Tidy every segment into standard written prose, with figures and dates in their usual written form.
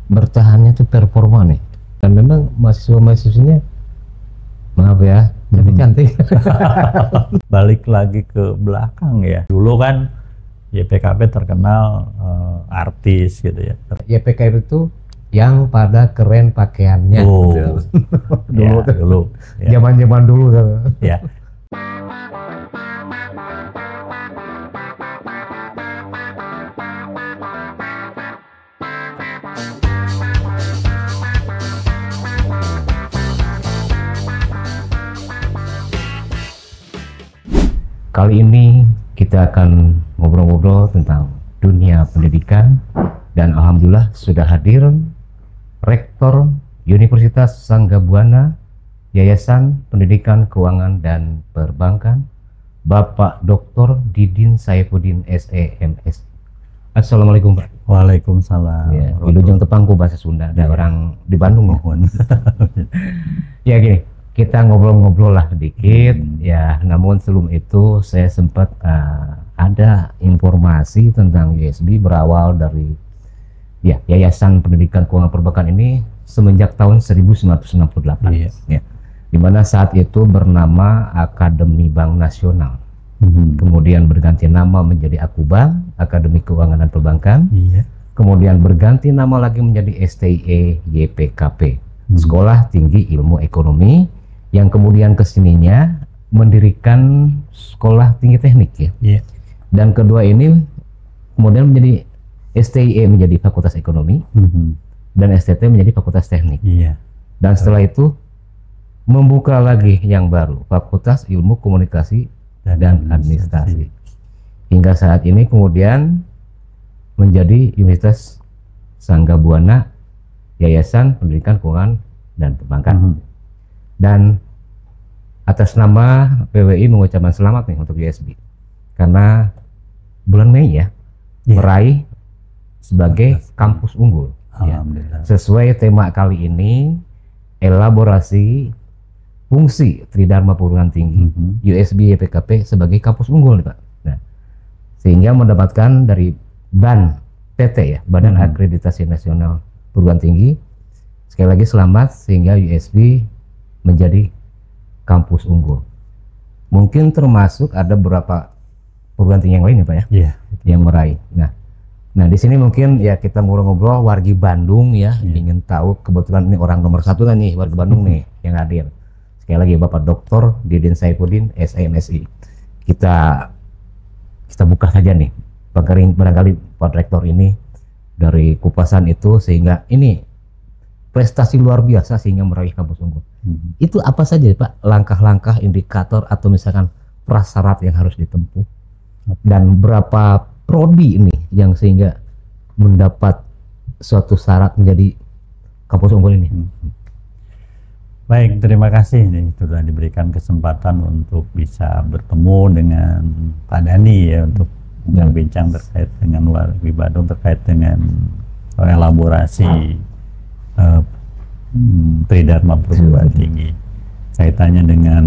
bertahannya tuh performa nih. Dan memang mahasiswa-mahasiswinya, maaf ya, cantik-cantik. Balik lagi ke belakang ya. Dulu kan YPKP terkenal artis gitu ya. YPKP itu yang pada keren pakaiannya. Oh, Dulu ya, dulu. Ya. Zaman-zaman dulu tuh. Ya. Kali ini kita akan ngobrol-ngobrol tentang dunia pendidikan, dan alhamdulillah sudah hadir Rektor Universitas Sanggabuana Yayasan Pendidikan Keuangan dan Perbankan, Bapak Dr. Didin Saifuddin SEMS. Assalamualaikum Pak. Waalaikumsalam. Ya, di Lujung Tepangku bahasa Sunda, ada orang di Bandung mohon. Ya gini, kita ngobrol-ngobrol lah sedikit ya. Namun sebelum itu saya sempat ada informasi tentang USB berawal dari ya Yayasan Pendidikan Keuangan Perbankan ini semenjak tahun 1968. Iya. Ya. Dimana saat itu bernama Akademi Bank Nasional. Kemudian berganti nama menjadi Akubank, Akademi Keuangan dan Perbankan. Iya. Kemudian berganti nama lagi menjadi STIE YPKP, Sekolah Tinggi Ilmu Ekonomi, yang kemudian kesininya mendirikan Sekolah Tinggi Teknik ya. Iya. Dan kedua ini kemudian menjadi STIE menjadi Fakultas Ekonomi, dan STT menjadi Fakultas Teknik. Iya. Dan setelah itu membuka lagi yang baru, Fakultas Ilmu Komunikasi dan Administrasi. Hingga saat ini kemudian menjadi Universitas Sanggabuana Yayasan Pendidikan Keuangan dan Perbankan. Dan atas nama PWI mengucapkan selamat nih untuk USB, karena bulan Mei ya, meraih sebagai kampus unggul ya. Sesuai tema kali ini, elaborasi fungsi Tridharma Perguruan Tinggi USB YPKP sebagai kampus unggul nih Pak. Nah, sehingga mendapatkan dari BAN PT ya, Badan Akreditasi Nasional Perguruan Tinggi. Sekali lagi selamat, sehingga USB menjadi kampus unggul. Mungkin termasuk ada beberapa perguruan tinggi yang lain ya Pak ya, yang meraih. Nah di sini mungkin ya kita ngobrol-ngobrol wargi Bandung ya, ingin tahu, kebetulan ini orang nomor satu nih warga Bandung nih yang hadir. Sekali lagi Bapak Dr. Didin Saifuddin SEMSI. Kita buka saja nih, barangkali Pak Rektor ini dari kupasan itu, sehingga ini prestasi luar biasa sehingga meraih kampus unggul. Itu apa saja Pak langkah-langkah, indikator, atau misalkan prasyarat yang harus ditempuh, dan berapa prodi ini yang sehingga mendapat suatu syarat menjadi kampus unggul ini? Baik, terima kasih nih sudah diberikan kesempatan untuk bisa bertemu dengan Pak Dani ya, untuk bincang terkait dengan wargi Bandung terkait dengan elaborasi Tridharma Perguruan Tinggi kaitannya dengan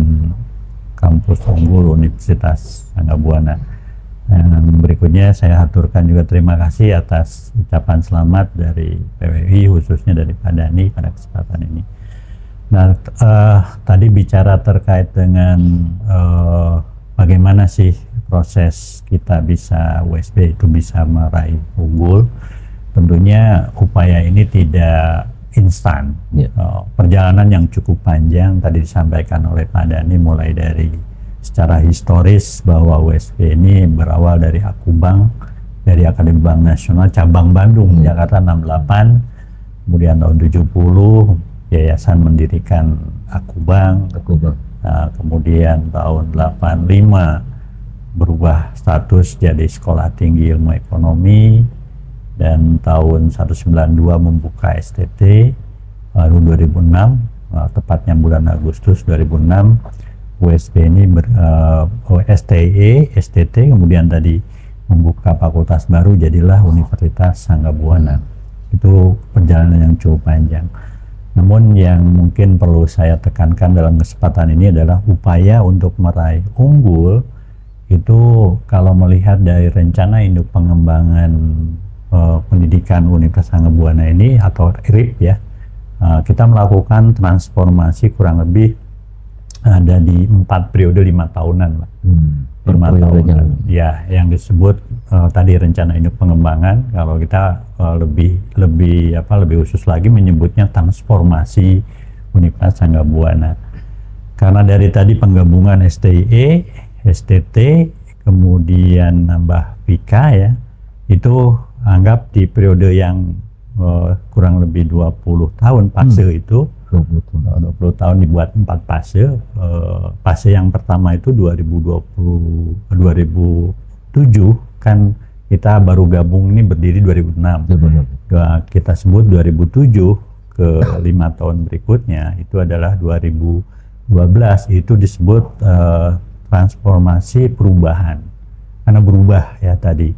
kampus unggul Universitas Sanggabuana. Berikutnya saya aturkan juga terima kasih atas ucapan selamat dari PWI, khususnya dari Pak Dani pada kesempatan ini. Nah, tadi bicara terkait dengan bagaimana sih proses kita bisa USB itu bisa meraih unggul. Tentunya upaya ini tidak instan. Perjalanan yang cukup panjang tadi disampaikan oleh Pak Dani, mulai dari secara historis bahwa USB ini berawal dari Akubank, dari Akademi Bank Nasional cabang Bandung, Jakarta 68, kemudian tahun 70 Yayasan mendirikan Akubank. Nah, kemudian tahun 85 berubah status jadi Sekolah Tinggi Ilmu Ekonomi, dan tahun 192 membuka STT. Lalu 2006, tepatnya bulan Agustus 2006, USB ini STE, STT, kemudian tadi membuka fakultas baru, jadilah Universitas Sanggabuana. Itu perjalanan yang cukup panjang. Namun yang mungkin perlu saya tekankan dalam kesempatan ini adalah upaya untuk meraih unggul itu, kalau melihat dari rencana induk pengembangan Pendidikan Universitas Anggabuana ini atau RIP ya, kita melakukan transformasi kurang lebih ada di 4 periode 5 tahunan lah. 5 tahunan ya, yang disebut tadi rencana induk pengembangan. Kalau kita lebih khusus lagi menyebutnya transformasi Universitas Anggabuana, karena dari tadi penggabungan STIE, STT, kemudian nambah Vika ya, itu anggap di periode yang kurang lebih 20 tahun fase itu 20 tahun dibuat 4 fase. Fase yang pertama itu 2007 kan kita baru gabung, ini berdiri 2006. Kita sebut 2007 ke 5 tahun berikutnya itu adalah 2012, itu disebut transformasi perubahan, karena berubah ya tadi.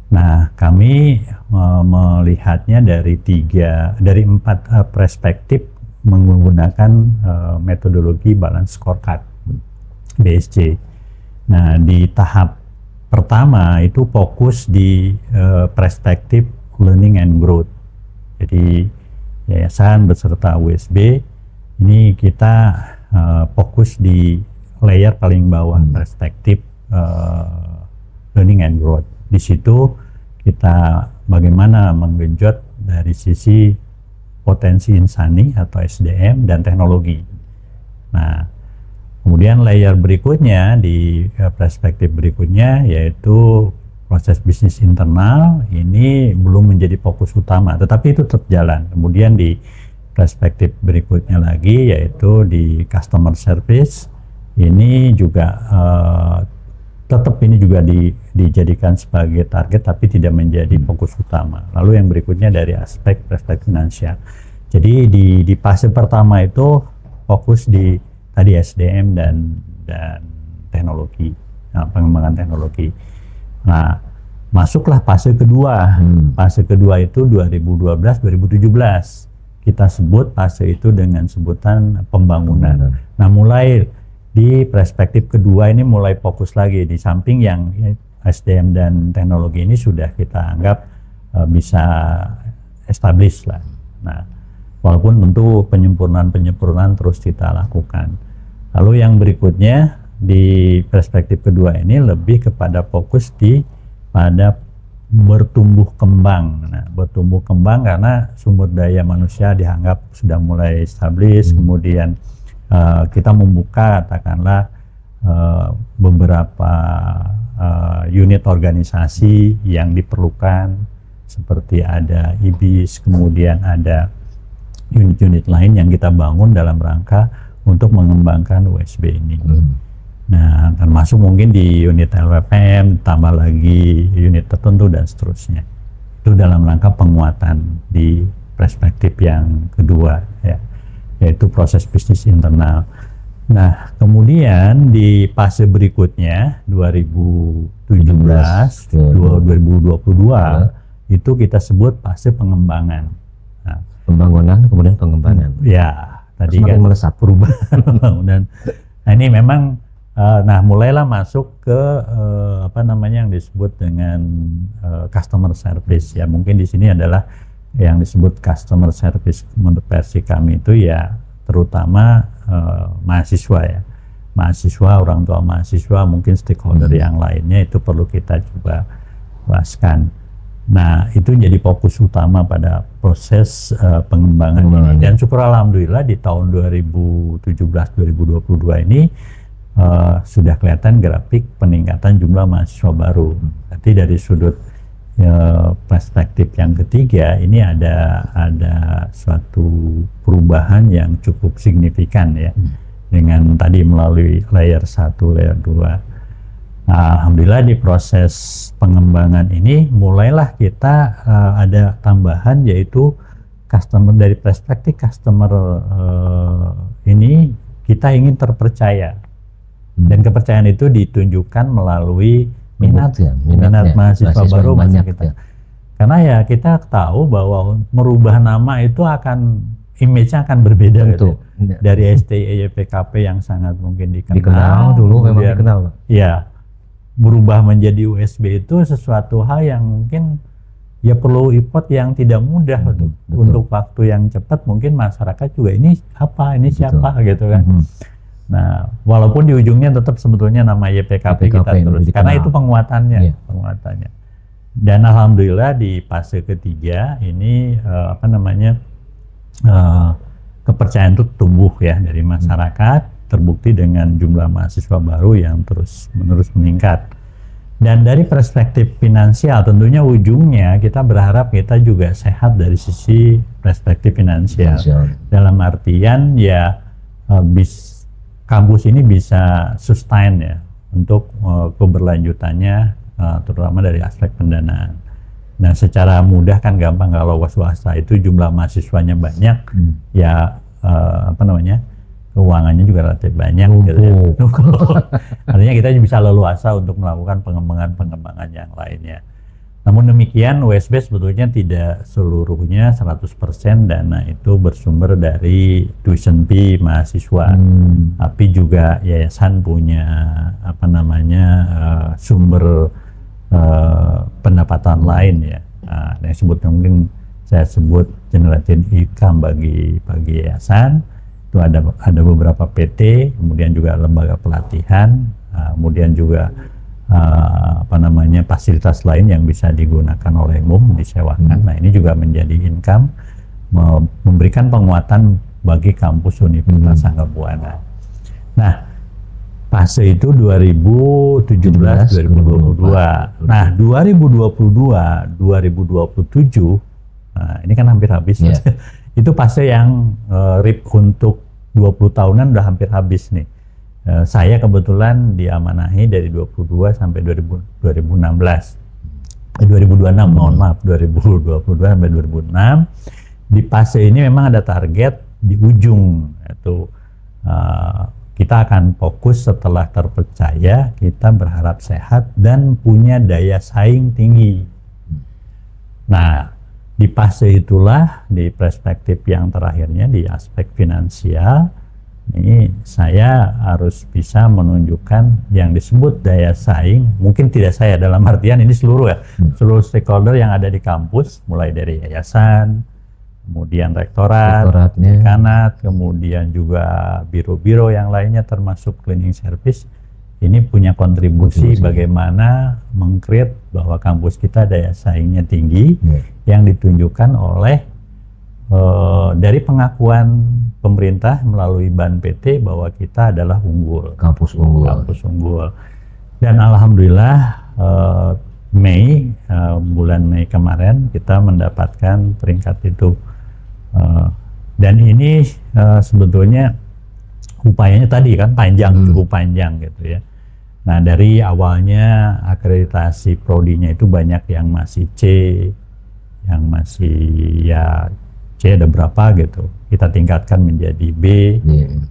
Nah, kami melihatnya dari 4 perspektif menggunakan metodologi balance scorecard BSC. Nah, di tahap pertama itu fokus di perspektif learning and growth. Jadi yayasan beserta USB ini kita fokus di layer paling bawah, perspektif learning and growth. Di situ kita bagaimana menggenjot dari sisi potensi insani atau SDM dan teknologi. Nah, kemudian layer berikutnya di perspektif berikutnya yaitu proses bisnis internal, ini belum menjadi fokus utama, tetapi itu tetap jalan. Kemudian di perspektif berikutnya lagi yaitu di customer service, ini juga tetap ini juga dijadikan sebagai target tapi tidak menjadi fokus utama. Lalu yang berikutnya dari aspek perspektif finansial. Jadi di fase pertama itu fokus di tadi SDM dan teknologi, pengembangan teknologi. Nah, masuklah fase kedua. Fase kedua itu 2012-2017. Kita sebut fase itu dengan sebutan pembangunan. Nah, mulai di perspektif kedua ini mulai fokus lagi, di samping yang SDM dan teknologi ini sudah kita anggap bisa establish lah. Nah, walaupun tentu penyempurnaan terus kita lakukan. Lalu yang berikutnya di perspektif kedua ini lebih kepada fokus pada bertumbuh kembang. Nah, bertumbuh kembang karena sumber daya manusia dianggap sudah mulai establish, kemudian kita membuka katakanlah beberapa unit organisasi yang diperlukan, seperti ada IBIS, kemudian ada unit-unit lain yang kita bangun dalam rangka untuk mengembangkan USB ini. Nah, termasuk mungkin di unit LWPM, tambah lagi unit tertentu dan seterusnya. Itu dalam rangka penguatan di perspektif yang kedua ya, yaitu proses bisnis internal. Nah, kemudian di fase berikutnya 2017-2022 itu kita sebut fase pengembangan. Nah, pembangunan kemudian pengembangan. Ya, tadi semakin kan melesat perubahan pembangunan. Nah, ini memang mulailah masuk ke yang disebut dengan customer service ya. Mungkin di sini adalah yang disebut customer service menurut versi kami itu ya terutama mahasiswa ya. Mahasiswa, orang tua mahasiswa, mungkin stakeholder yang lainnya itu perlu kita coba bahaskan. Nah, itu jadi fokus utama pada proses pengembangan ini. Dan syukur alhamdulillah di tahun 2017-2022 ini sudah kelihatan grafik peningkatan jumlah mahasiswa baru. Nanti dari sudut perspektif yang ketiga ini ada suatu perubahan yang cukup signifikan ya, dengan tadi melalui layer 1, layer 2. Nah, alhamdulillah di proses pengembangan ini mulailah kita ada tambahan, yaitu customer. Dari perspektif customer ini kita ingin terpercaya, dan kepercayaan itu ditunjukkan melalui minat mahasiswa baru banyak kita. Karena ya kita tahu bahwa merubah nama itu akan image-nya akan berbeda gitu. Dari STIE PKP yang sangat mungkin dikenal dulu, memang dikenal. Ya, berubah menjadi USB itu sesuatu hal yang mungkin ya perlu effort yang tidak mudah untuk waktu yang cepat. Mungkin masyarakat juga ini apa, ini siapa gitu kan. Nah, walaupun di ujungnya tetap sebetulnya nama YPKP kita terus, karena itu penguatannya, penguatannya. Dan alhamdulillah di fase ketiga ini kepercayaan itu tumbuh ya dari masyarakat, terbukti dengan jumlah mahasiswa baru yang terus-menerus meningkat. Dan dari perspektif finansial, tentunya ujungnya kita berharap kita juga sehat dari sisi perspektif finansial. Dalam artian ya kampus ini bisa sustain ya untuk keberlanjutannya, terutama dari aspek pendanaan. Nah, secara mudah kan gampang kalau swasta itu jumlah mahasiswanya banyak, ya keuangannya juga relatif banyak gitu ya. Artinya kita bisa leluasa untuk melakukan pengembangan yang lainnya. Namun demikian, WSB sebetulnya tidak seluruhnya 100% dana itu bersumber dari tuition fee mahasiswa, tapi juga yayasan punya sumber pendapatan lain ya. Yang sebutnya mungkin saya sebut generating income bagi yayasan. Itu ada beberapa PT, kemudian juga lembaga pelatihan, kemudian juga fasilitas lain yang bisa digunakan oleh umum, disewakan. Nah, ini juga menjadi income, memberikan penguatan bagi kampus Universitas Sangga Buana. Nah, fase itu 2017-2022. Nah, 2022-2027, ini kan hampir habis. Itu fase yang RIP untuk 20 tahunan udah hampir habis nih. Saya kebetulan diamanahi dari 22 sampai 2026, mohon maaf, 2022 sampai 2006. Di fase ini memang ada target di ujung, yaitu kita akan fokus setelah terpercaya, kita berharap sehat dan punya daya saing tinggi. Nah, di fase itulah, di perspektif yang terakhirnya, di aspek finansial, ini saya harus bisa menunjukkan yang disebut daya saing. Mungkin tidak saya, dalam artian ini seluruh seluruh stakeholder yang ada di kampus, mulai dari yayasan, kemudian rektorat, dekanat, kemudian juga biro-biro yang lainnya termasuk cleaning service. Ini punya kontribusi bagaimana meng-create bahwa kampus kita daya saingnya tinggi, yang ditunjukkan oleh dari pengakuan pemerintah melalui BAN PT bahwa kita adalah unggul, kampus unggul. Dan alhamdulillah bulan Mei kemarin kita mendapatkan peringkat itu. Dan ini sebetulnya upayanya tadi kan cukup panjang gitu ya. Nah, dari awalnya akreditasi prodinya itu banyak yang masih C, yang masih C ada berapa gitu. Kita tingkatkan menjadi B,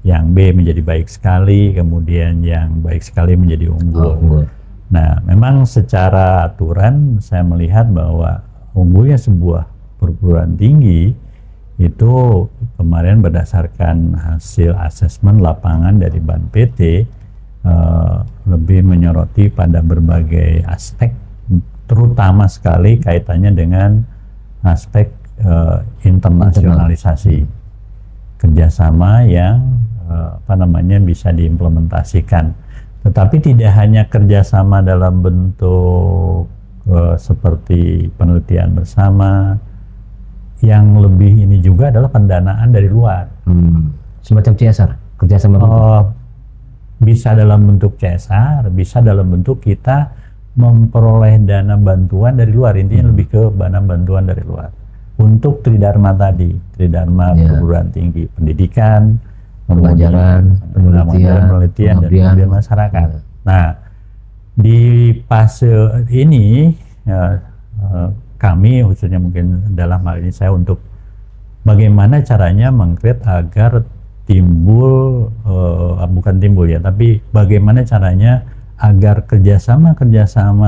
yang B menjadi baik sekali, kemudian yang baik sekali menjadi unggul. Nah, memang secara aturan saya melihat bahwa unggulnya sebuah perguruan tinggi itu kemarin berdasarkan hasil asesmen lapangan dari BAN PT lebih menyoroti pada berbagai aspek, terutama sekali kaitannya dengan aspek internasionalisasi, kerjasama yang bisa diimplementasikan. Tetapi tidak hanya kerjasama dalam bentuk seperti penelitian bersama, yang lebih ini juga adalah pendanaan dari luar. Semacam CSR, kerjasama bisa dalam bentuk CSR, bisa dalam bentuk kita memperoleh dana bantuan dari luar. Intinya lebih ke dana bantuan dari luar untuk Tridharma tadi, Tridharma perguruan tinggi, pendidikan, pembelajaran, penelitian dan kemudian masyarakat. Nah, di fase ini kami khususnya mungkin dalam hal ini saya untuk bagaimana caranya meng-create agar timbul, tapi bagaimana caranya agar kerjasama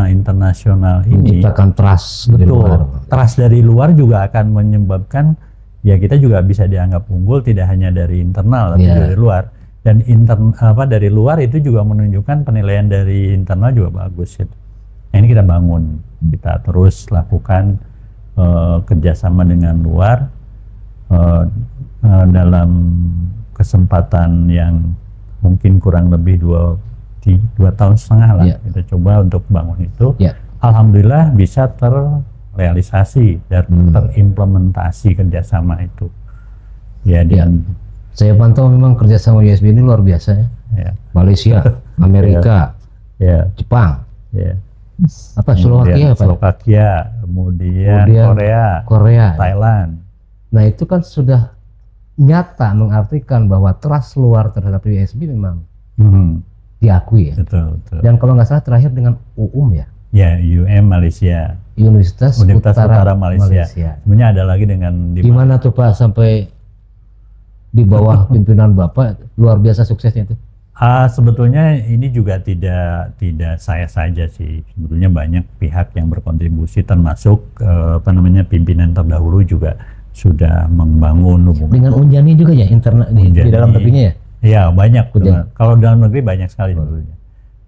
internasional ini menciptakan trust dari luar. Trust dari luar juga akan menyebabkan ya kita juga bisa dianggap unggul tidak hanya dari internal tapi dari luar. Dan dari luar itu juga menunjukkan penilaian dari internal juga bagus gitu. Nah, ini kita bangun, kita terus lakukan kerjasama dengan luar dalam kesempatan yang mungkin kurang lebih 2 tahun setengah lah. Kita coba untuk bangun itu. Alhamdulillah bisa terrealisasi dan terimplementasi kerjasama itu. Dan saya pantau memang kerjasama USB ini luar biasa ya. Malaysia, Amerika, Jepang, Slovakia, kemudian Korea, Thailand. Nah itu kan sudah nyata mengartikan bahwa trust luar terhadap USB memang diakui ya. Betul. Dan kalau nggak salah terakhir dengan UUM ya. Malaysia. Universitas Utara Malaysia. Sebenarnya ada lagi dengan gimana tuh Pak sampai di bawah pimpinan Bapak luar biasa suksesnya itu? Sebetulnya ini juga tidak saya saja sih. Sebetulnya banyak pihak yang berkontribusi, termasuk pimpinan terdahulu juga sudah membangun hubungan. Dengan Unjani juga ya internal di dalam negerinya ya? Iya banyak. Kalau dalam negeri banyak sekali sebetulnya.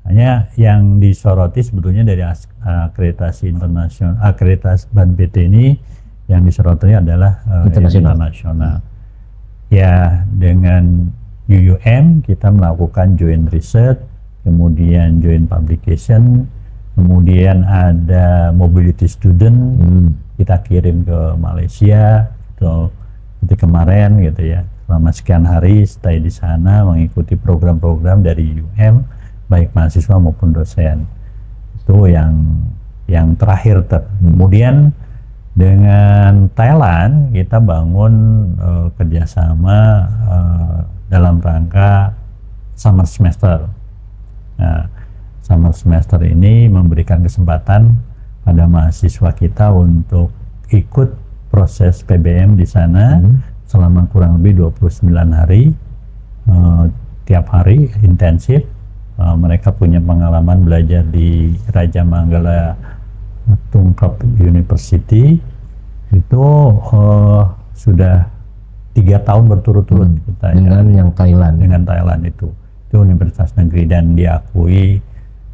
Hanya yang disoroti sebetulnya dari akreditasi internasional, akreditasi BANPT ini yang disoroti adalah internasional. Ya dengan UUM kita melakukan joint research, kemudian joint publication, kemudian ada mobility student kita kirim ke Malaysia seperti kemarin gitu ya, selama sekian hari stay di sana mengikuti program-program dari UUM baik mahasiswa maupun dosen. Itu yang terakhir. Kemudian dengan Thailand kita bangun kerjasama dalam rangka summer semester. Nah, summer semester ini memberikan kesempatan pada mahasiswa kita untuk ikut proses PBM di sana selama kurang lebih 29 hari, tiap hari intensif. Mereka punya pengalaman belajar di Raja Manggala Tungkap University itu sudah 3 tahun berturut-turut kita dengan yang Thailand. Dengan Thailand itu universitas negeri dan diakui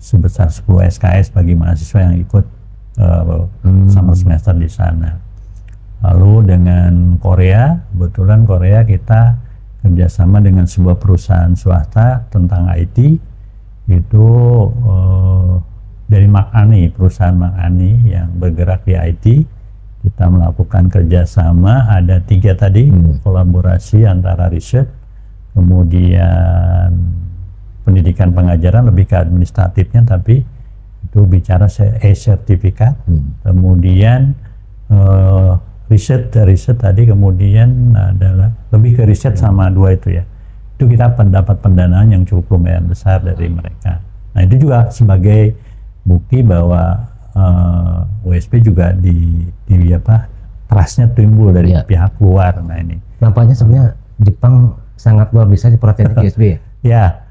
sebesar 10 SKS bagi mahasiswa yang ikut summer semester di sana. Lalu dengan Korea, kebetulan Korea kita kerjasama dengan sebuah perusahaan swasta tentang IT. Itu dari Makani, perusahaan Makani yang bergerak di IT. Kita melakukan kerjasama, ada 3 tadi, kolaborasi antara riset, kemudian pendidikan pengajaran lebih ke administratifnya, tapi itu bicara e-sertifikat, kemudian riset tadi, kemudian adalah lebih ke riset sama 2 itu ya. Itu kita mendapat pendanaan yang cukup lumayan besar dari mereka. Nah itu juga sebagai bukti bahwa USP juga trustnya timbul dari pihak luar. Nah ini nampaknya sebenarnya Jepang sangat luar biasa perhatian USB ya? Ya,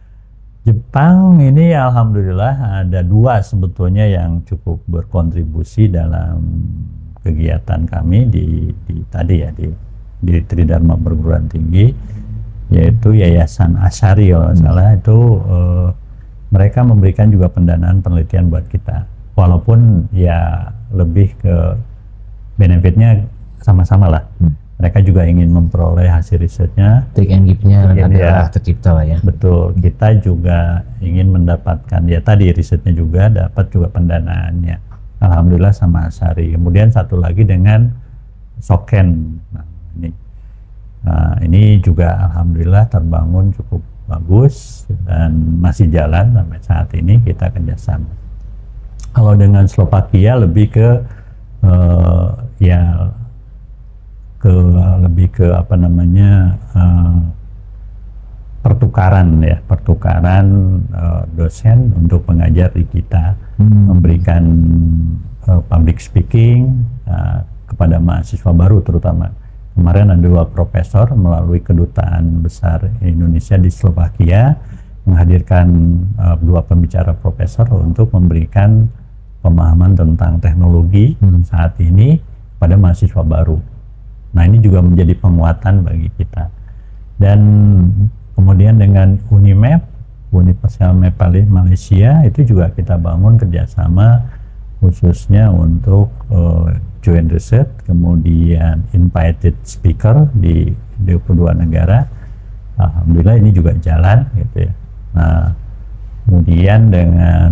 Jepang ini alhamdulillah ada 2 sebetulnya yang cukup berkontribusi dalam kegiatan kami di Tridharma Perguruan Tinggi, yaitu Yayasan Asyari kalau salah itu mereka memberikan juga pendanaan penelitian buat kita, walaupun ya lebih ke benefitnya sama-sama lah. Mereka juga ingin memperoleh hasil risetnya, take and give-nya adalah tercipta lah ya. Betul, kita juga ingin mendapatkan ya tadi risetnya juga dapat juga pendanaannya, alhamdulillah sama Asyari. Kemudian satu lagi dengan Soken. Nah, ini juga alhamdulillah terbangun cukup bagus dan masih jalan sampai saat ini kita kerjasama. Kalau dengan Slovakia lebih ke lebih ke pertukaran dosen untuk mengajar di kita, memberikan public speaking kepada mahasiswa baru terutama. Kemarin ada 2 profesor melalui Kedutaan Besar Indonesia di Slovakia menghadirkan 2 pembicara profesor untuk memberikan pemahaman tentang teknologi saat ini pada mahasiswa baru. Nah ini juga menjadi penguatan bagi kita. Dan kemudian dengan UNIMEP, Universitas Malaysia, itu juga kita bangun kerjasama khususnya untuk joint research, kemudian invited speaker di 22 negara. Alhamdulillah ini juga jalan gitu ya. Nah, kemudian dengan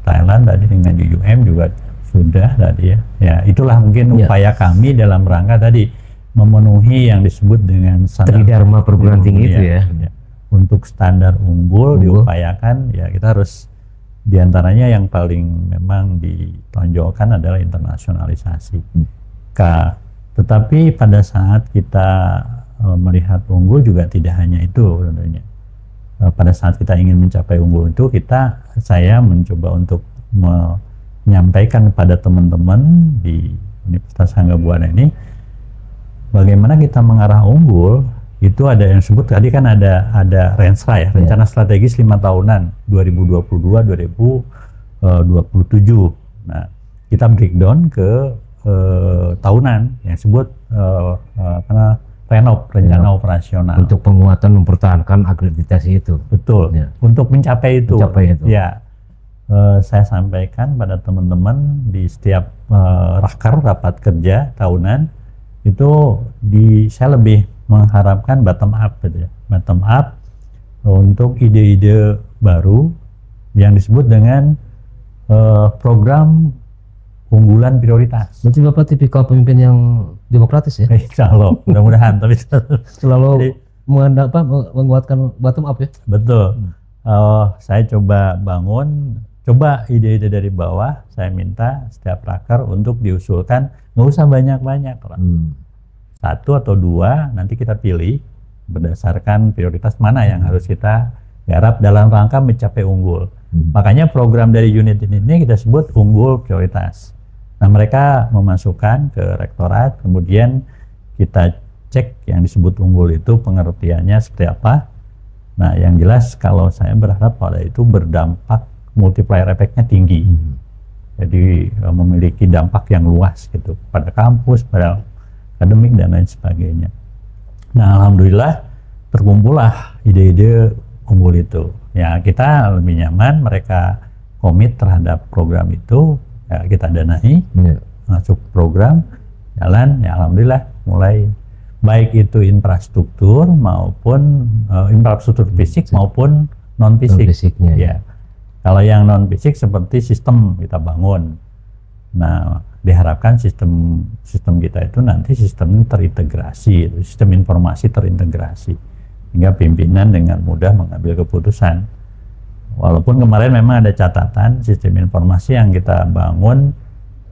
Thailand tadi dengan UUM juga sudah tadi ya. Ya, itulah mungkin upaya kami dalam rangka tadi memenuhi yang disebut dengan standar Tridharma perguruan tinggi itu ya. Untuk standar unggul diupayakan ya, kita harus diantaranya yang paling memang ditonjolkan adalah internasionalisasi. Tetapi pada saat kita melihat unggul juga tidak hanya itu tentunya. Pada saat kita ingin mencapai unggul itu, saya mencoba untuk menyampaikan kepada teman-teman di Universitas Anggabuana ini bagaimana kita mengarah unggul. Itu ada yang disebut tadi kan ada RENSRA ya, rencana strategis 5 tahunan 2022-2027. Nah, kita breakdown ke tahunan yang disebut RENOP, rencana operasional. Untuk penguatan mempertahankan akreditasi itu. Betul. Ya. Untuk mencapai itu. Ya. Saya sampaikan pada teman-teman di setiap rapat kerja tahunan itu saya lebih mengharapkan bottom up gitu ya. Bottom up untuk ide-ide baru yang disebut dengan program unggulan prioritas. Berarti Bapak tipikal pemimpin yang demokratis ya? Insya Allah, mudah-mudahan. Tapi selalu menguatkan bottom up ya? Betul. Saya coba ide-ide dari bawah. Saya minta setiap raker untuk diusulkan, nggak usah banyak-banyak. Satu atau dua nanti kita pilih berdasarkan prioritas mana yang harus kita garap dalam rangka mencapai unggul. Makanya program dari unit ini kita sebut unggul prioritas. Nah, mereka memasukkan ke rektorat, kemudian kita cek yang disebut unggul itu pengertiannya seperti apa. Nah, yang jelas kalau saya berharap pada itu berdampak multiplier efeknya tinggi. Jadi memiliki dampak yang luas gitu pada kampus, pada akademik dan lain sebagainya. Nah, alhamdulillah terkumpullah ide-ide unggul itu. Ya, kita lebih nyaman, mereka komit terhadap program itu, ya, kita danai, masuk program, jalan, ya alhamdulillah mulai baik itu infrastruktur maupun infrastruktur fisik maupun non fisik. Ya. Kalau yang non fisik seperti sistem kita bangun. Nah, diharapkan sistem kita itu nanti sistem terintegrasi, sistem informasi terintegrasi, hingga pimpinan dengan mudah mengambil keputusan. Walaupun kemarin memang ada catatan sistem informasi yang kita bangun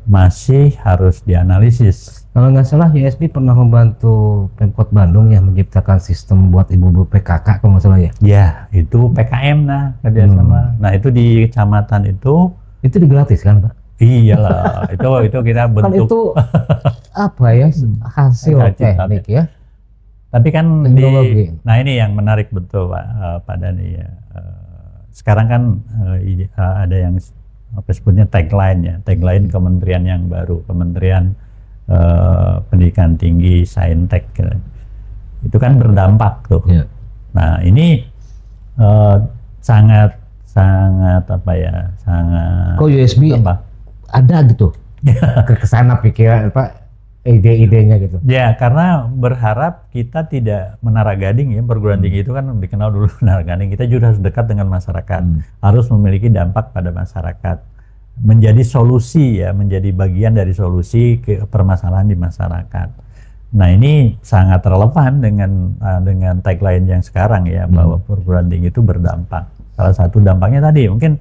masih harus dianalisis. Kalau nggak salah USB pernah membantu Pemkot Bandung yang menciptakan sistem buat ibu-ibu PKK kalau nggak salah ya? Ya, itu PKM kerjasama. Nah, itu di kecamatan itu digratis kan, Pak? Iyalah, itu kita bentuk. Kan itu apa ya, hasil teknik ya. Tapi kan nah ini yang menarik betul Pak Dani ya. Sekarang kan ada yang sebutnya tagline kementerian yang baru, Kementerian Pendidikan Tinggi, Saintek. Itu kan berdampak tuh. Ya. Nah, ini sangat apa ya, sangat. Kok USB ada gitu ke sana pikiran ide-idenya gitu. Ya, karena berharap kita tidak menara gading ya, perguruan tinggi itu kan dikenal dulu menara gading. Kita juga harus dekat dengan masyarakat, harus memiliki dampak pada masyarakat, menjadi solusi ya, menjadi bagian dari solusi ke permasalahan di masyarakat. Nah, ini sangat relevan dengan tagline yang sekarang ya, bahwa perguruan tinggi itu berdampak. Salah satu dampaknya tadi mungkin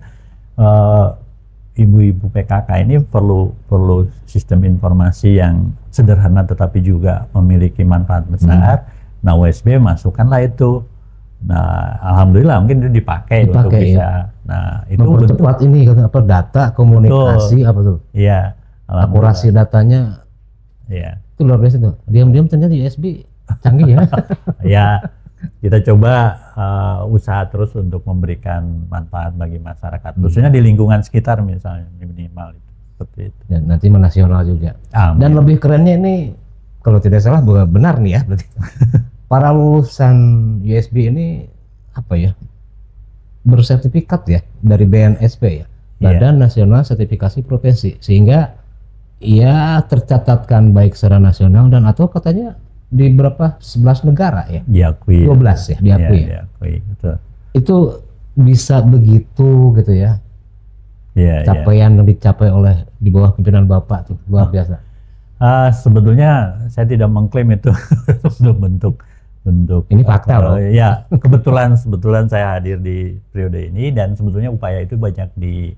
ibu-ibu PKK ini perlu sistem informasi yang sederhana tetapi juga memiliki manfaat besar. Nah, USB masukkanlah itu. Nah, alhamdulillah mungkin itu dipakai untuk bisa. Ya. Nah, itu mempercepat ini apa, data komunikasi. Betul. Apa tuh? Iya. Akurasi datanya. Iya. Itu luar biasa tuh. Diam-diam ternyata USB canggih ya. Ya. Kita coba usaha terus untuk memberikan manfaat bagi masyarakat, khususnya di lingkungan sekitar misalnya, minimal itu seperti itu. Dan nanti menasional juga. Amin. Dan lebih kerennya ini, kalau tidak salah benar nih ya, berarti para lulusan USB ini apa ya, bersertifikat ya dari BNSP ya. Badan Nasional Sertifikasi Profesi, sehingga ia tercatatkan baik secara nasional dan atau katanya di berapa 11 negara ya, diakui 12 ya diakui. Diakui, betul. Itu bisa begitu gitu ya, capaian yang dicapai oleh di bawah pimpinan Bapak tuh luar biasa. Sebetulnya saya tidak mengklaim itu untuk bentuk ini fakta loh. Ya, kebetulan saya hadir di periode ini dan sebetulnya upaya itu banyak di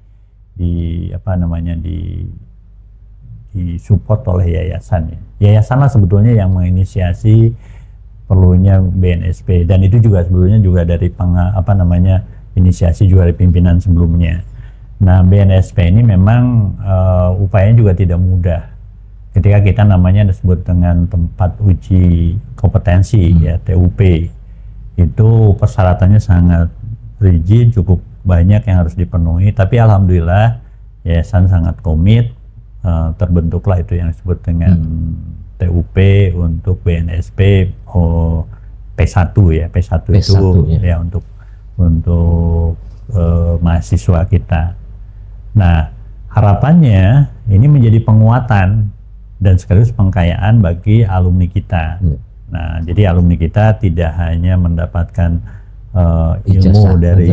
support oleh yayasan ya. Yayasan lah sebetulnya yang menginisiasi perlunya BNSP, dan itu juga sebetulnya juga dari inisiasi juga dari pimpinan sebelumnya. Nah, BNSP ini memang upayanya juga tidak mudah. Ketika kita namanya disebut dengan tempat uji kompetensi ya, TUP, itu persyaratannya sangat rigid, cukup banyak yang harus dipenuhi, tapi alhamdulillah yayasan sangat komit, terbentuklah itu yang disebut dengan TUP untuk BNSP P1 ya, P1 itu ya untuk mahasiswa kita. Nah, harapannya ini menjadi penguatan dan sekaligus pengkayaan bagi alumni kita. Nah, jadi alumni kita tidak hanya mendapatkan ilmu dari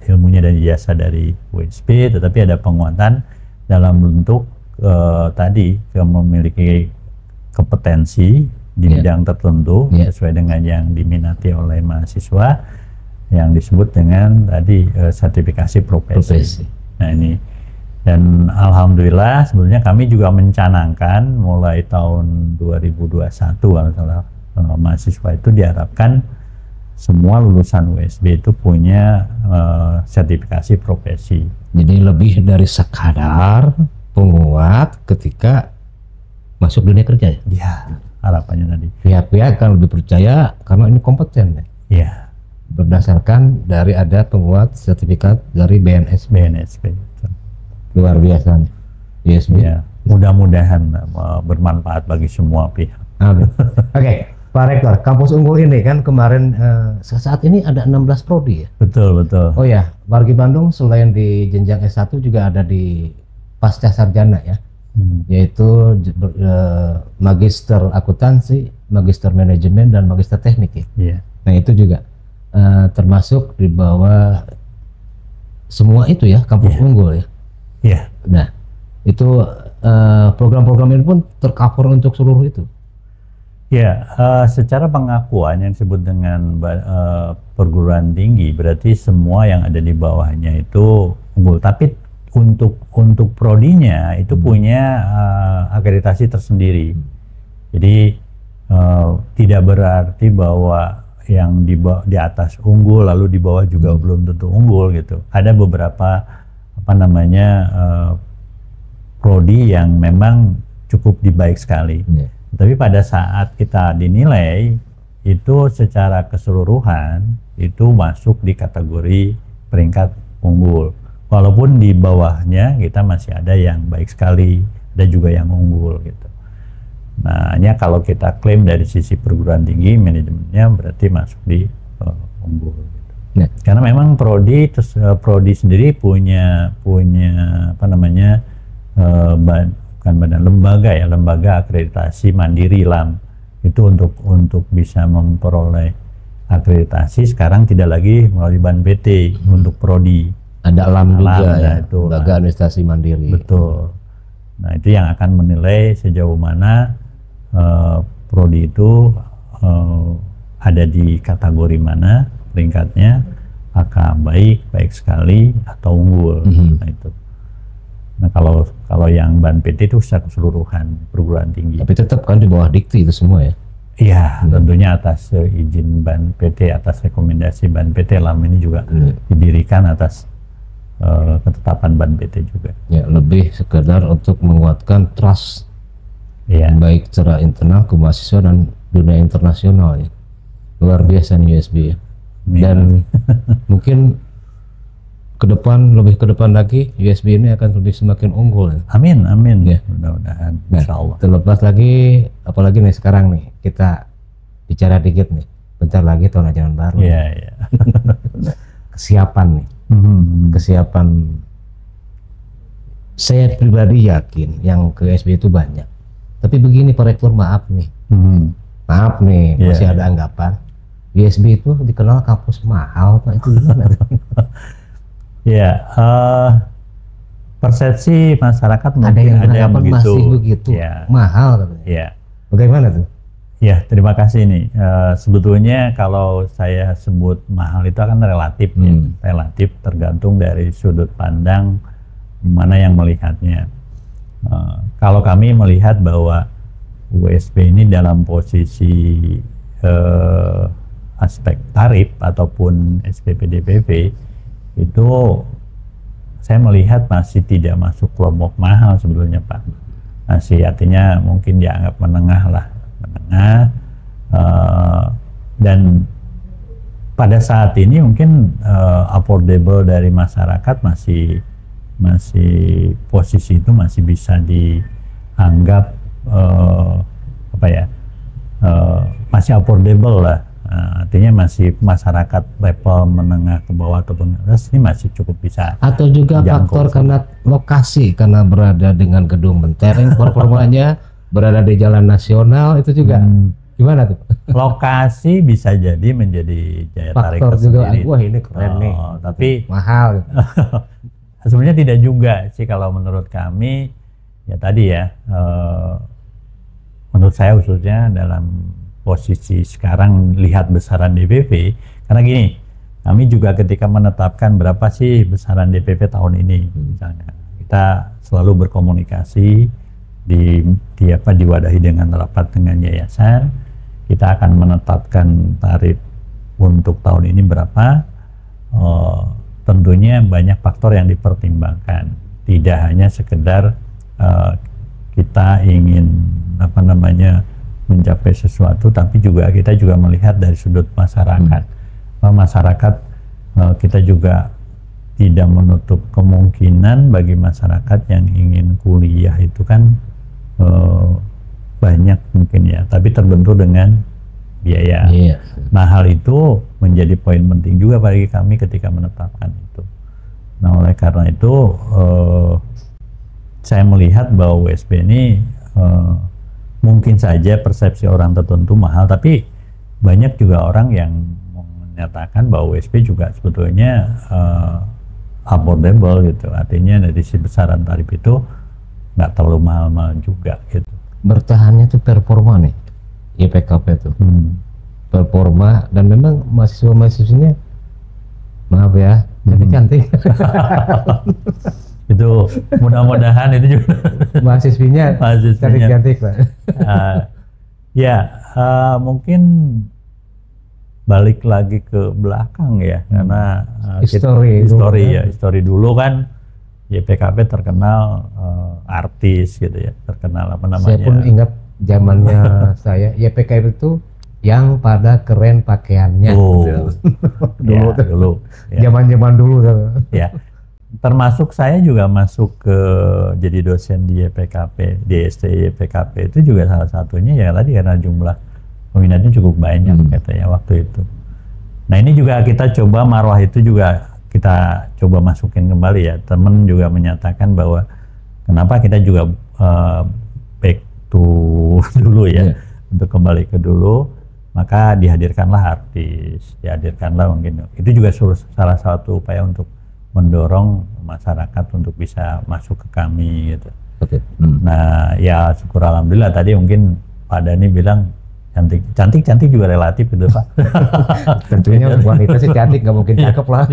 ilmunya dan ijazah dari WSP, tetapi ada penguatan dalam bentuk tadi memiliki kompetensi di bidang tertentu sesuai dengan yang diminati oleh mahasiswa, yang disebut dengan tadi sertifikasi profesi. Nah, ini. Dan alhamdulillah sebetulnya kami juga mencanangkan mulai tahun 2021 kalau salah, mahasiswa itu diharapkan semua lulusan USB itu punya sertifikasi profesi. Jadi lebih dari sekadar penguat ketika masuk dunia kerja ya? Ya, harapannya tadi. Pihak-pihak akan lebih percaya karena ini kompeten ya? Iya. Berdasarkan dari ada penguat sertifikat dari BNSP. Luar biasa nih USB. Ya, mudah-mudahan bermanfaat bagi semua pihak. Oke, Pak Rektor, kampus unggul ini kan kemarin saat ini ada 16 prodi ya? Betul. Oh ya, Wargi Bandung selain di jenjang S1 juga ada di pasca sarjana ya, yaitu magister akuntansi, magister manajemen, dan magister teknik ya. Yeah. Nah itu juga termasuk di bawah semua itu ya, kampus unggul ya. Iya. Nah, itu program-program ini pun tercover untuk seluruh itu. Ya, secara pengakuan yang disebut dengan perguruan tinggi berarti semua yang ada di bawahnya itu unggul. Tapi untuk prodinya itu punya akreditasi tersendiri. Jadi tidak berarti bahwa yang di atas unggul lalu di bawah juga belum tentu unggul gitu. Ada beberapa prodi yang memang cukup baik sekali. Tapi pada saat kita dinilai itu secara keseluruhan itu masuk di kategori peringkat unggul. Walaupun di bawahnya kita masih ada yang baik sekali, ada juga yang unggul gitu. Nah, hanya kalau kita klaim dari sisi perguruan tinggi manajemennya berarti masuk di unggul. Karena memang prodi sendiri punya lembaga akreditasi mandiri LAM itu untuk bisa memperoleh akreditasi sekarang tidak lagi melalui BANPT untuk prodi. Ada LAM juga ya, itu lembaga administrasi mandiri. Betul. Nah, itu yang akan menilai sejauh mana prodi itu ada di kategori mana peringkatnya, apakah baik sekali atau unggul. Nah itu. Nah kalau yang BANPT itu secara keseluruhan perguruan tinggi. Tapi tetap kan di bawah dikti itu semua ya? Iya, tentunya atas izin BANPT, atas rekomendasi BANPT. LAM ini juga didirikan atas ketetapan BANPT juga. Ya, lebih sekedar untuk menguatkan trust, baik secara internal ke mahasiswa dan dunia internasional ya. Luar biasa nih USB ya. Dan mungkin lebih ke depan lagi USB ini akan lebih semakin unggul. Amin ya. Mudah-mudahan. Insyaallah. Terlepas lagi, apalagi nih sekarang nih kita bicara dikit nih. Bentar lagi tahun ajaran baru. Iya. kesiapan nih. Kesiapan, saya pribadi yakin yang ke SB itu banyak. Tapi begini Pak Rektor, maaf nih, masih ada anggapan ISB itu dikenal kampus mahal, Pak, itu gimana? Persepsi masyarakat ada mungkin yang ada yang masih begitu mahal katanya. Bagaimana tuh? Ya, terima kasih nih. Sebetulnya kalau saya sebut mahal itu akan relatif, relatif tergantung dari sudut pandang mana yang melihatnya. Kalau kami melihat bahwa USB ini dalam posisi aspek tarif ataupun SPP DPP itu saya melihat masih tidak masuk kelompok mahal sebetulnya, Pak. Masih, artinya mungkin dianggap menengah lah. Dan pada saat ini mungkin affordable dari masyarakat masih posisi itu masih bisa dianggap masih affordable lah. Artinya masih masyarakat level menengah ke bawah ataupun atas ini masih cukup bisa. Atau juga faktor karena lokasi, karena berada dengan gedung Mentereng, performanya berada di jalan nasional, itu juga gimana tuh? Lokasi bisa jadi menjadi daya tarik tersendiri. Wah, ini keren nih, tapi mahal. Sebenarnya tidak juga sih kalau menurut kami. Ya tadi ya, menurut saya khususnya dalam posisi sekarang lihat besaran DPP, karena gini, kami juga ketika menetapkan berapa sih besaran DPP tahun ini, misalnya kita selalu berkomunikasi diwadahi dengan rapat dengan yayasan, kita akan menetapkan tarif untuk tahun ini berapa. Tentunya banyak faktor yang dipertimbangkan, tidak hanya sekedar kita ingin mencapai sesuatu, tapi kita juga melihat dari sudut masyarakat. Masyarakat kita juga tidak menutup kemungkinan bagi masyarakat yang ingin kuliah itu kan banyak mungkin ya, tapi terbentur dengan biaya. Nah, hal itu menjadi poin penting juga bagi kami ketika menetapkan itu. Nah, oleh karena itu saya melihat bahwa USB ini mungkin saja persepsi orang tertentu mahal, tapi banyak juga orang yang menyatakan bahwa USB juga sebetulnya affordable gitu. Artinya dari si besaran tarif itu nggak terlalu mahal-mahal juga gitu. Bertahannya tuh performa nih YPKP tuh, performa, dan memang mahasiswa-mahasiswinya maaf ya cantik-cantik. Itu mudah-mudahan itu juga mahasiswinya cantik-cantik, Pak. Mungkin balik lagi ke belakang ya, karena histori dulu kan YPKP terkenal artis gitu ya, terkenal apa namanya. Saya pun ingat zamannya saya, YPKP itu yang pada keren pakaiannya. Dulu. Zaman-zaman dulu. Ya. Termasuk saya juga masuk ke jadi dosen di YPKP, di STI YPKP itu juga salah satunya ya tadi karena jumlah peminatnya cukup banyak katanya waktu itu. Nah, ini juga kita coba marwah itu juga kita coba masukin kembali ya. Temen juga menyatakan bahwa kenapa kita juga back to dulu ya, untuk kembali ke dulu, maka dihadirkanlah artis, dihadirkanlah mungkin itu juga salah satu upaya untuk mendorong masyarakat untuk bisa masuk ke kami gitu. Nah, ya syukur alhamdulillah tadi mungkin Pak Dhani bilang cantik juga relatif gitu, Pak. Tentunya wanita sih cantik, nggak mungkin cakep lah.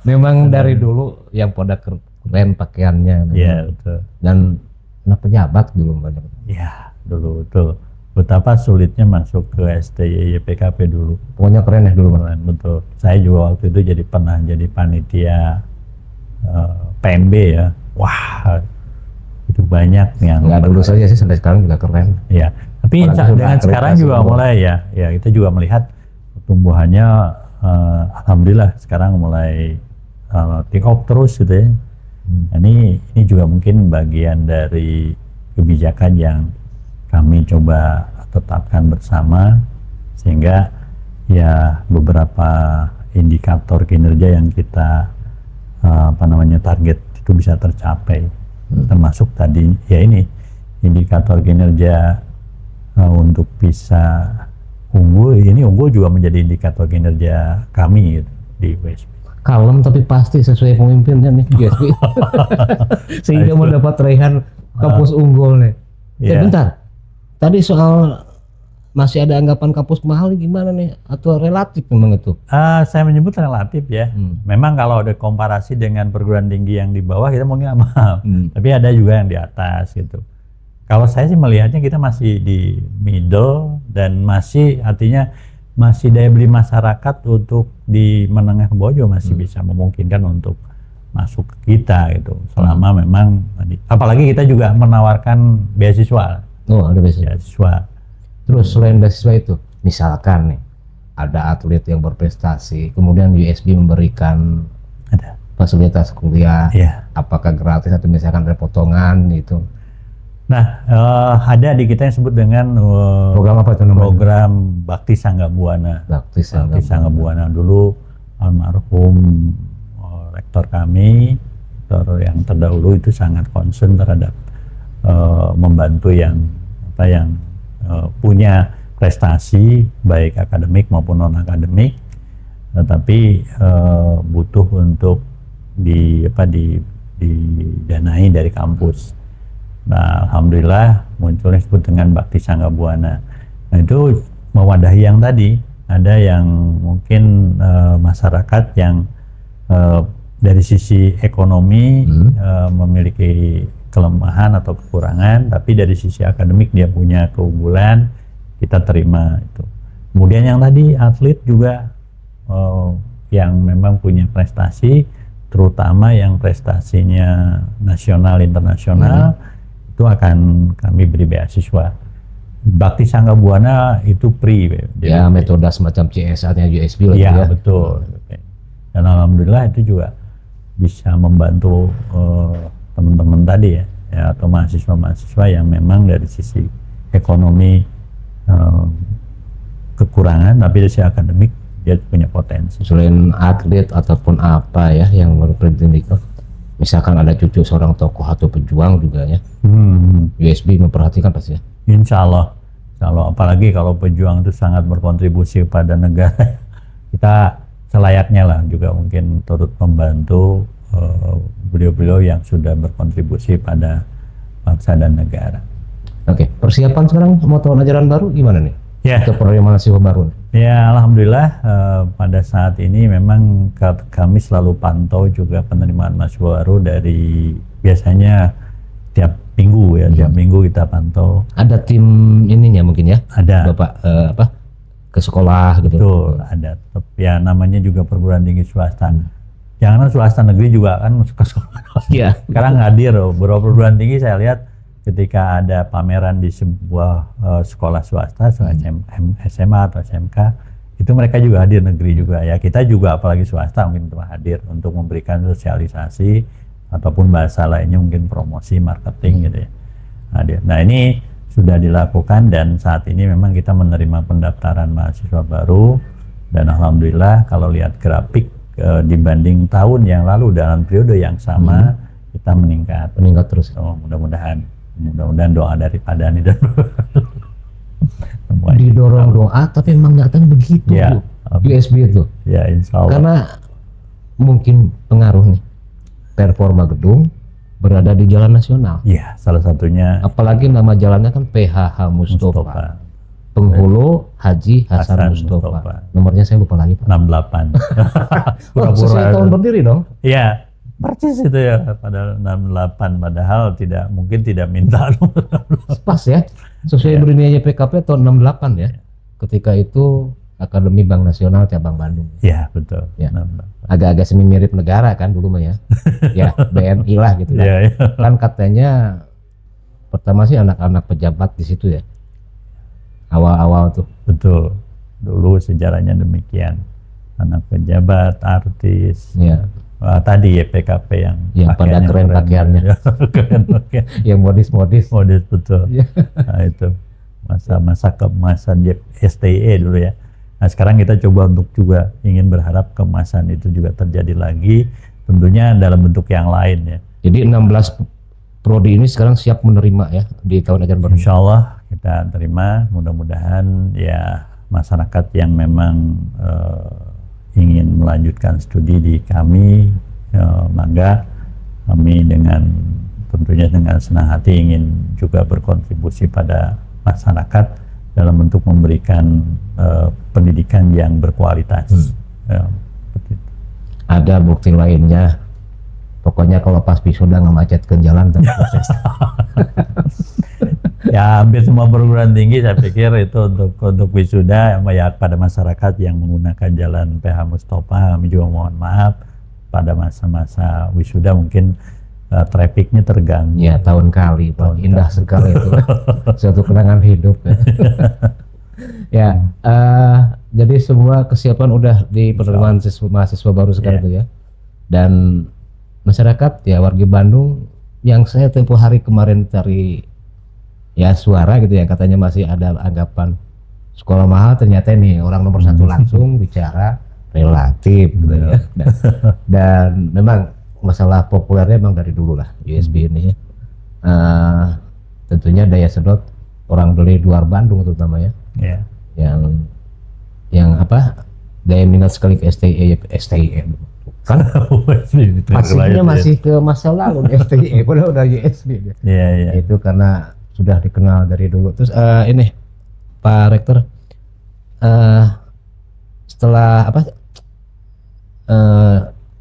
Memang dari dulu yang pada keren pakaiannya. Betul. Dan pejabat dulu banyak. Dulu betul. Betapa sulitnya masuk ke STI YPKP dulu. Pokoknya keren ya dulu. Betul. Saya juga waktu itu pernah jadi panitia PMB ya. Wah, itu banyak yang. Nggak dulu saja sih, sampai sekarang juga keren. Ya. Tapi dengan sekarang juga mulai ya kita juga melihat pertumbuhannya alhamdulillah sekarang mulai take off terus gitu ya. Ini juga mungkin bagian dari kebijakan yang kami coba tetapkan bersama, sehingga ya beberapa indikator kinerja yang kita target itu bisa tercapai, termasuk tadi ya ini indikator kinerja untuk bisa unggul. Ini unggul juga menjadi indikator kinerja kami gitu, di WSB. Kalem tapi pasti sesuai pemimpinnya nih WSB. Sehingga mendapat raihan kampus unggul nih. Bentar, tadi soal masih ada anggapan kampus mahal gimana nih, atau relatif memang itu? Saya menyebut relatif ya. Memang kalau ada komparasi dengan perguruan tinggi yang di bawah kita mungkin mahal, tapi ada juga yang di atas gitu. Kalau saya sih melihatnya kita masih di middle, dan masih artinya masih daya beli masyarakat untuk di menengah ke bawah juga masih bisa memungkinkan untuk masuk ke kita gitu. Selama memang, apalagi kita juga menawarkan beasiswa. Oh, ada beasiswa. Terus selain beasiswa itu, misalkan nih ada atlet yang berprestasi, kemudian WSB memberikan fasilitas kuliah, apakah gratis atau misalkan ada potongan gitu? Nah, ada di kita yang disebut dengan program apa itu namanya? Program Bakti Sangga Buana. Bakti Sangga Buana. Dulu almarhum rektor kami, rektor yang terdahulu itu sangat concern terhadap membantu yang punya prestasi baik akademik maupun non akademik, tetapi butuh untuk didanai dari kampus. Nah, alhamdulillah muncul yang disebut dengan Bakti Sangga Buana. Nah, itu mewadahi yang tadi, ada yang mungkin masyarakat yang dari sisi ekonomi memiliki kelemahan atau kekurangan, tapi dari sisi akademik dia punya keunggulan, kita terima itu. Kemudian yang tadi atlet juga yang memang punya prestasi, terutama yang prestasinya nasional internasional, itu akan kami beri beasiswa. Bakti Sangga Buana itu free. Ya, metode semacam CSR-nya USB lah ya. Betul. Dan alhamdulillah itu juga bisa membantu teman-teman tadi ya, atau mahasiswa-mahasiswa yang memang dari sisi ekonomi kekurangan, tapi dari sisi akademik dia punya potensi. Selain atlet ataupun apa ya yang berpendidikan, misalkan ada cucu seorang tokoh atau pejuang juga ya, USB memperhatikan pasti ya. Insya Allah, apalagi kalau pejuang itu sangat berkontribusi pada negara, kita selayaknya lah juga mungkin turut membantu beliau-beliau yang sudah berkontribusi pada bangsa dan negara. Oke, persiapan sekarang mau tahun ajaran baru gimana nih? Ya. Untuk penerimaan mahasiswa baru. Ya, alhamdulillah pada saat ini memang kami selalu pantau juga penerimaan mahasiswa baru dari biasanya tiap minggu ya, tiap minggu kita pantau. Ada tim ininya mungkin ya? Ada. Bapak ke sekolah gitu. Betul, ada. Ya namanya juga perguruan tinggi swasta. Jangan swasta negeri juga kan masuk ke sekolah. Iya. Sekarang hadir beberapa perguruan tinggi saya lihat ketika ada pameran di sebuah sekolah swasta, SMA atau SMK, itu mereka juga hadir, negeri juga ya. Kita juga apalagi swasta mungkin hadir untuk memberikan sosialisasi ataupun bahasa lainnya mungkin promosi, marketing gitu ya. Hadir. Nah, ini sudah dilakukan dan saat ini memang kita menerima pendaftaran mahasiswa baru, dan alhamdulillah kalau lihat grafik dibanding tahun yang lalu dalam periode yang sama kita meningkat terus. Mudah-mudahan doa dari Pak Dhani dan didorong doa, tapi memang nyatanya begitu ya, USB itu ya, insya Allah. Karena mungkin pengaruh nih performa gedung berada di jalan nasional. Iya, salah satunya. Apalagi nama jalannya kan PHH Mustofa. Penghulu Haji Hasan Mustofa. Nomornya saya lupa lagi, Pak. 68. Sesuai tahun berdiri dong? Iya, persis itu ya, pada 68, padahal mungkin tidak minta. Pas ya, sesuai berdirinya PKP tahun 68 ya. Ketika itu Akademi Bank Nasional Cabang Bandung. Iya, betul. Ya. Agak-agak semi mirip negara kan dulu mah ya. Ya, BNI lah gitu kan. Ya. Kan katanya pertama sih anak-anak pejabat di situ ya. Awal-awal tuh. Betul. Dulu sejarahnya demikian. Anak pejabat, artis. Ya. Tadi ya PKP yang pada keren pakaiannya. Yang modis-modis. Modis, betul. Ya. Nah, itu masa STE dulu ya. Nah sekarang kita coba untuk juga ingin berharap kemasan itu juga terjadi lagi, tentunya dalam bentuk yang lain ya. Jadi 16 prodi ini sekarang siap menerima ya di tahun ajaran baru. Insya Allah kita terima, mudah-mudahan ya masyarakat yang memang ingin melanjutkan studi di kami, mangga kami dengan tentunya dengan senang hati ingin juga berkontribusi pada masyarakat dalam bentuk memberikan pendidikan yang berkualitas. Ada bukti lainnya, pokoknya kalau pas wisuda ngemacetkan jalan dan proses. Ya hampir semua perguruan tinggi saya pikir itu untuk wisuda ya pada masyarakat yang menggunakan jalan PH Mustofa, kami juga mohon maaf pada masa-masa wisuda mungkin trafficnya terganggu. Ya tahun kali, Pak. Indah sekali itu. Suatu kenangan hidup ya. Ya, jadi semua kesiapan udah di penerimaan mahasiswa baru sekarang itu ya. Dan masyarakat ya warga Bandung yang saya tempo hari kemarin cari ya suara gitu ya, katanya masih ada anggapan sekolah mahal, ternyata ini orang nomor satu langsung bicara relatif gitu ya. Dan memang masalah populernya memang dari dulu lah USB ini ya. Tentunya daya sedot orang dari luar Bandung terutama ya. Yang apa daya minat sekali ke STI kan pastinya masih ke masa lalu STI padahal udah USB itu karena sudah dikenal dari dulu. Terus ini Pak Rektor, setelah apa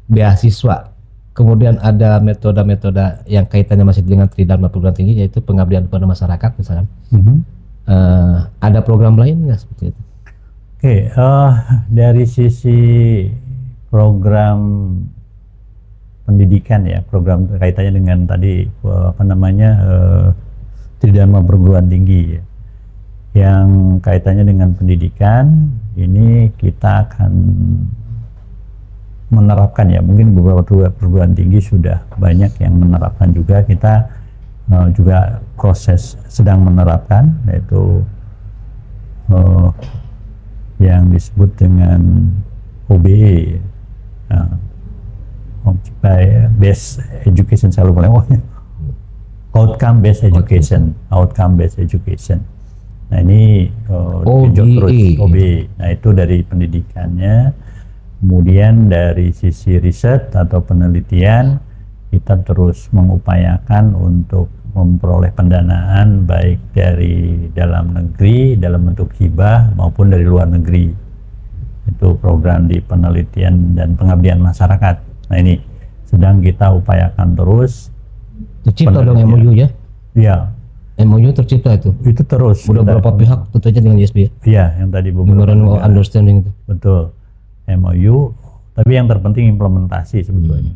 beasiswa kemudian ada metode-metode yang kaitannya masih dengan Tridharma perguruan tinggi, yaitu pengabdian kepada masyarakat misalkan. Ada program lain nggak seperti itu? Oke, dari sisi program pendidikan ya, program kaitannya dengan tadi apa namanya Tridharma perguruan tinggi ya, yang kaitannya dengan pendidikan ini kita akan menerapkan ya, mungkin beberapa perguruan tinggi sudah banyak yang menerapkan juga, kita juga proses sedang menerapkan, yaitu yang disebut dengan OBE, Based Education, saya lupa Outcome Based Education, Outcome Based Education. Nah ini OBE. Nah itu dari pendidikannya. Kemudian dari sisi riset atau penelitian kita terus mengupayakan untuk memperoleh pendanaan baik dari dalam negeri dalam bentuk hibah maupun dari luar negeri. Itu program di penelitian dan pengabdian masyarakat. Nah ini sedang kita upayakan terus. Tercipta dong MOU ya? Iya. MOU tercipta itu? Itu terus. Udah berapa pihak tentunya dengan ISB? Iya, yang tadi beberapa understanding itu. Betul. MOU, tapi yang terpenting implementasi sebetulnya.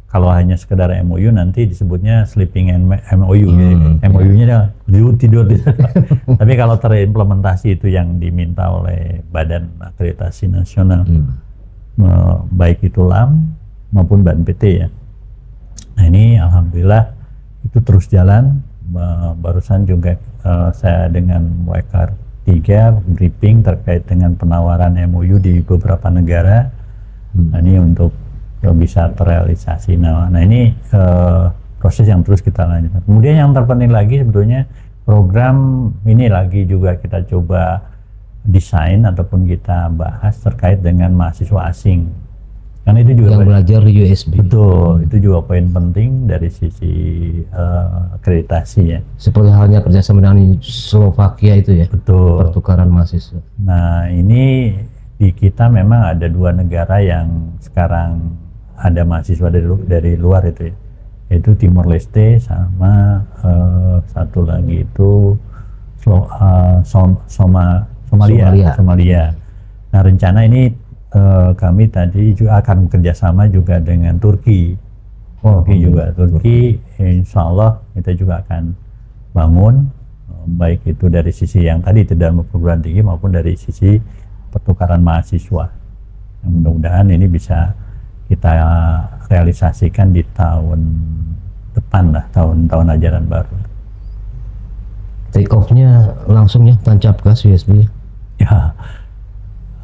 Kalau hanya sekedar MOU nanti disebutnya sleeping MOU. MOU-nya tidur. Tapi kalau terimplementasi itu yang diminta oleh Badan Akreditasi Nasional, baik itu LAM maupun BANPT ya. Nah ini alhamdulillah itu terus jalan. Barusan juga saya dengan WKR 3 briefing terkait dengan penawaran MOU di beberapa negara. Nah, ini untuk bisa terrealisasi. Nah ini proses yang terus kita lanjutkan. Kemudian yang terpenting lagi sebetulnya program ini lagi juga kita coba desain ataupun kita bahas terkait dengan mahasiswa asing. Karena itu juga yang belajar di USB. Betul, itu juga poin penting dari sisi akreditasi ya. Seperti halnya kerjasama dengan Slovakia itu ya. Betul. Pertukaran mahasiswa. Nah ini di kita memang ada 2 negara yang sekarang ada mahasiswa dari luar itu ya, yaitu Timor Leste sama satu lagi itu Somalia. Nah rencana ini kami tadi juga akan kerjasama juga dengan Turki. Turki, insya Allah kita juga akan bangun baik itu dari sisi yang tadi Tridharma perguruan tinggi maupun dari sisi pertukaran mahasiswa. Mudah-mudahan ini bisa kita realisasikan di tahun depan lah, tahun ajaran baru. Take off-nya langsung ya, tancap gas USB. Ya,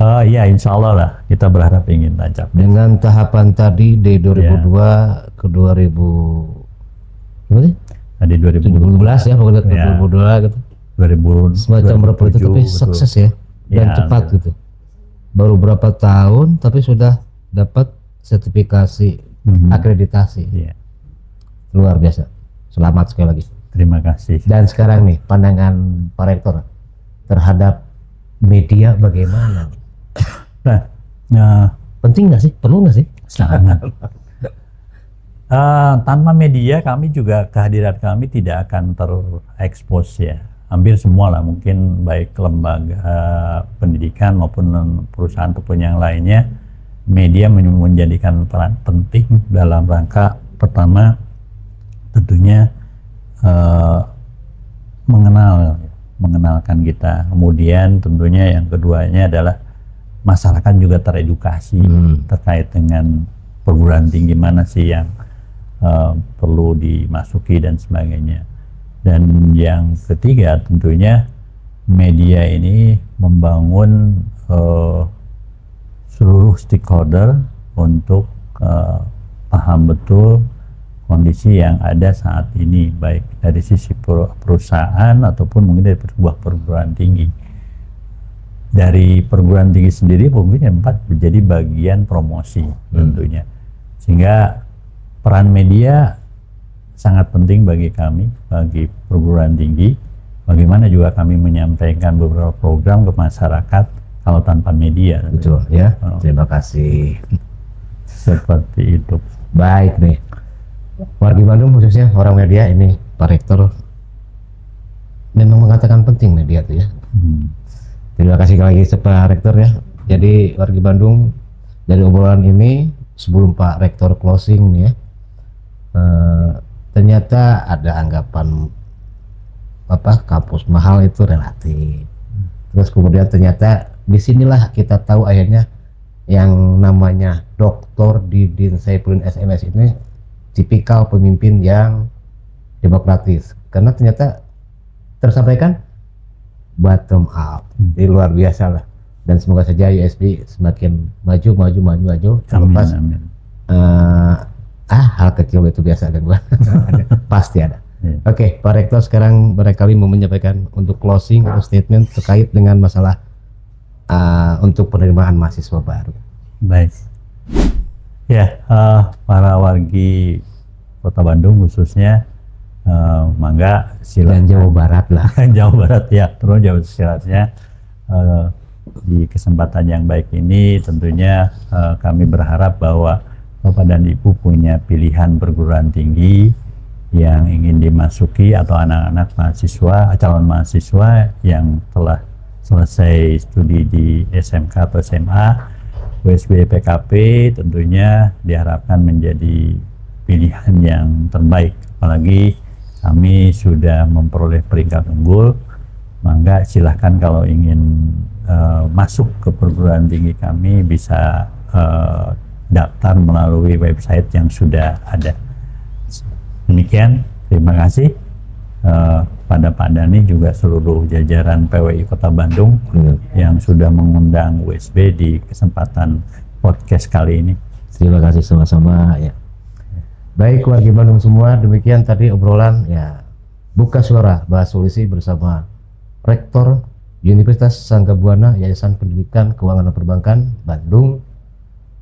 Ya insya Allah lah, kita berharap ingin tancap. Dengan tahapan tadi di 2002 ke 2000 berapa sih? Tadi 2012 ya, pokoknya Ya. 2002 gitu. 2000 Semacam berapa itu, tapi 2007, sukses ya, dan Ya, cepat betul. gitu. Baru berapa tahun tapi sudah dapat sertifikasi akreditasi. Iya. Luar biasa. Selamat sekali lagi. Terima kasih. Dan sekarang nih, pandangan Pak Rektor terhadap media bagaimana? Nah, Penting nggak sih? Perlu nggak sih? sangat. Tanpa media kami juga, kehadiran kami tidak akan terekspos ya. Hampir semua lah, mungkin baik lembaga pendidikan maupun perusahaan ataupun yang lainnya, media menjadikan peran penting dalam rangka pertama tentunya mengenalkan kita. Kemudian tentunya yang keduanya adalah masyarakat juga teredukasi terkait dengan perguruan tinggi mana sih yang perlu dimasuki dan sebagainya. Dan yang ketiga tentunya media ini membangun seluruh stakeholder untuk paham betul kondisi yang ada saat ini, baik dari sisi perusahaan ataupun mungkin dari sebuah perguruan tinggi. Dari perguruan tinggi sendiri mungkin empat menjadi bagian promosi tentunya, sehingga peran media sangat penting bagi kami, bagi perguruan tinggi. Bagaimana juga kami menyampaikan beberapa program ke masyarakat kalau tanpa media. Betul ya. Terima kasih. Seperti itu. Baik nih, wargi Bandung khususnya orang media ini, Pak Rektor memang mengatakan penting media tuh ya. Terima kasih sekali lagi Pak Rektor ya. Jadi wargi Bandung, dari obrolan ini sebelum Pak Rektor closing nih ya, ternyata ada anggapan apa kampus mahal itu relatif. Terus kemudian ternyata disinilah kita tahu akhirnya yang namanya Dr. Didin Saifuddin SMS ini tipikal pemimpin yang demokratis, karena ternyata tersampaikan bottom up. Jadi luar biasa lah, dan semoga saja USB semakin maju terlepas hal kecil itu biasa ada gua. Pasti ada. Oke, Pak Rektor sekarang barangkali mau menyampaikan untuk closing atau statement terkait dengan masalah untuk penerimaan mahasiswa baru. Baik. Ya, para wargi Kota Bandung khususnya, mangga silakan. Dan Jawa Barat lah. Jawa Barat ya, terus Jawa Baratnya. Di kesempatan yang baik ini tentunya kami berharap bahwa Bapak dan Ibu punya pilihan perguruan tinggi yang ingin dimasuki, atau anak-anak mahasiswa, calon mahasiswa yang telah selesai studi di SMK atau SMA, USB PKP tentunya diharapkan menjadi pilihan yang terbaik. Apalagi kami sudah memperoleh peringkat unggul, maka silahkan kalau ingin masuk ke perguruan tinggi kami bisa daftar melalui website yang sudah ada. Demikian, terima kasih pada Pak Dhani juga seluruh jajaran PWI Kota Bandung yang sudah mengundang USB di kesempatan podcast kali ini. Terima kasih sama-sama ya. Baik wargi Bandung semua, demikian tadi obrolan ya Buka Suara Bahas Solusi bersama Rektor Universitas Sangga Buana Yayasan Pendidikan Keuangan dan Perbankan Bandung,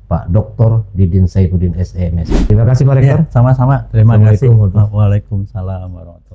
Pak Dr. Didin Saifuddin SMS. Terima kasih Pak Rektor. Ya, sama-sama. Terima kasih. Assalamualaikum. Waalaikumsalam warahmatullahi wabarakatuh.